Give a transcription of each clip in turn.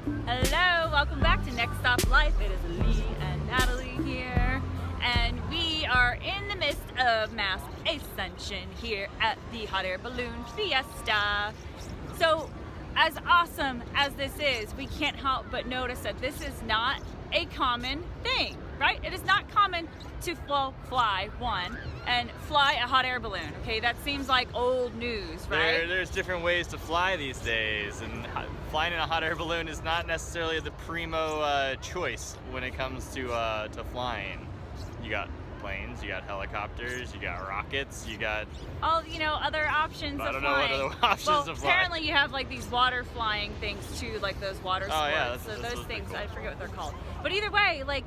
Hello, welcome back to Next Stop Life. It is Lee and Natalie here, and we are in the midst of mass ascension here at the Hot Air Balloon Fiesta. So, as awesome as this is, we can't help but notice that this is not a common thing, right? It is not common to fly and fly a hot air balloon, okay? That seems like old news, right? There's different ways to fly these days, and flying in a hot air balloon is not necessarily the primo choice when it comes to flying. You got planes, you got helicopters, you got rockets, you got all other options of flying. I don't know what other options of flying. Apparently you have like these water flying things too, like those water sports. Oh yeah, so those things, cool. I forget what they're called. But either way, like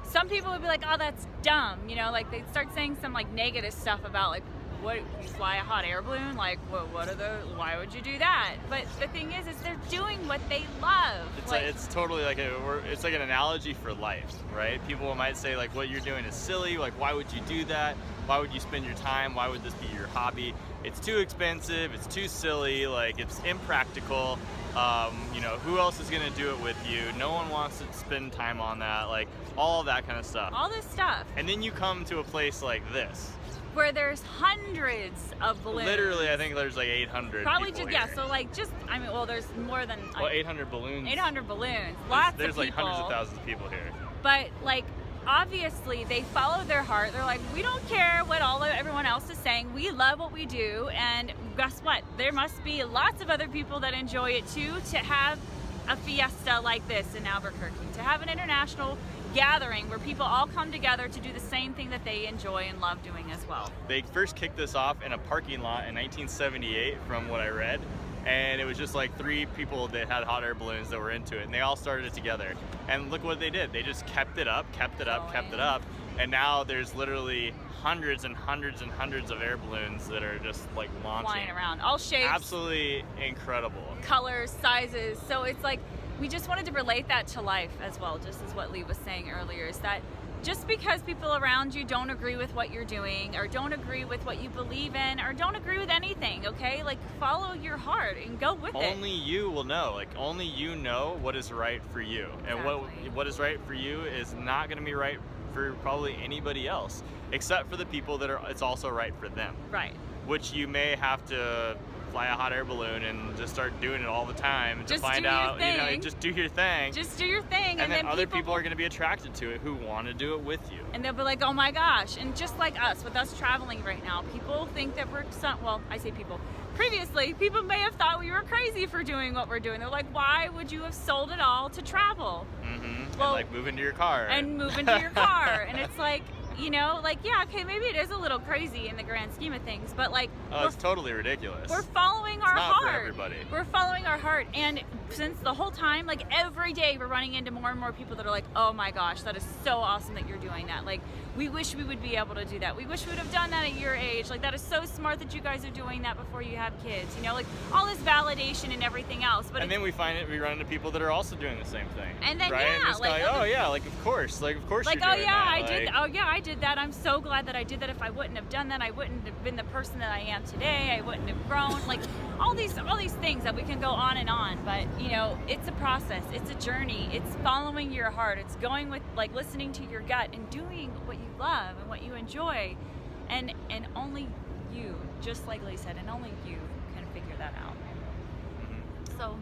some people would be like, oh, that's dumb, like they'd start saying some like negative stuff about like, what, you fly a hot air balloon? Like, why would you do that? But the thing is they're doing what they love. It's totally like it's like an analogy for life, right? People might say like, what you're doing is silly. Like, why would you do that? Why would you spend your time? Why would this be your hobby? It's too expensive. It's too silly. Like, it's impractical. Who else is gonna do it with you? No one wants to spend time on that. Like, all of that kind of stuff. All this stuff. And then you come to a place like this, where there's hundreds of balloons. Literally, I think there's like 800. Probably people just here. So like there's more than 800 balloons. 800 balloons. Lots there's of like people. hundreds of thousands of people here. But like obviously they follow their heart. They're like, we don't care what everyone else is saying. We love what we do, and guess what? There must be lots of other people that enjoy it too. To have a fiesta like this in Albuquerque, to have an international gathering where people all come together to do the same thing that they enjoy and love doing as well. They first kicked this off in a parking lot in 1978 from what I read, and it was just like 3 people that had hot air balloons that were into it, and they all started it together. And look what they did. They just kept it up, and now there's literally hundreds and hundreds and hundreds of air balloons that are just like launching. Flying around, all shapes. Absolutely incredible. Colors, sizes. So it's like, we just wanted to relate that to life as well, just as what Lee was saying earlier, is that just because people around you don't agree with what you're doing, or don't agree with what you believe in, or don't agree with anything, okay? Like, follow your heart and go with it. Only you will know. Like, only you know what is right for you. And Exactly. what is right for you is not going to be right for probably anybody else, except for the people that it's also right for them. Right. Which you may have to fly a hot air balloon and just start doing it all the time to find out, just do your thing. Just do your thing. And then other people are going to be attracted to it who want to do it with you. And they'll be like, oh my gosh. And just like us, with us traveling right now, people think that I say people. Previously, people may have thought we were crazy for doing what we're doing. They're like, why would you have sold it all to travel? Mm-hmm. Well, and like move into your car. And move into your car. And it's like, yeah, okay, maybe it is a little crazy in the grand scheme of things, but like, it's totally ridiculous. We're following our heart. Not for everybody. We're following our heart, and since the whole time, like every day, we're running into more and more people that are like, oh my gosh, that is so awesome that you're doing that. Like, we wish we would be able to do that. We wish we would have done that at your age. Like, that is so smart that you guys are doing that before you have kids. Like all this validation and everything else. But then we run into people that are also doing the same thing. And then right? yeah, and like oh yeah, like of course like, you're doing oh yeah, that. I did that. I'm so glad that I did that. If I wouldn't have done that, I wouldn't have been the person that I am today. I wouldn't have grown. Like all these things that we can go on and on. But it's a process. It's a journey. It's following your heart. It's going with like listening to your gut and doing what you love and what you enjoy, and only you, just like Lee said, and only you can figure that out. Mm-hmm. So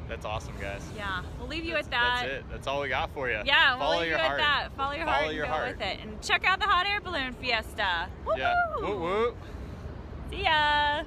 that's awesome, guys. Yeah, we'll leave you at that. That's it. That's all we got for you. Yeah, Follow we'll leave your you heart. at that. Follow your heart and go with it. And check out the Hot Air Balloon Fiesta. Woo-hoo! Yeah. Woo woo. See ya.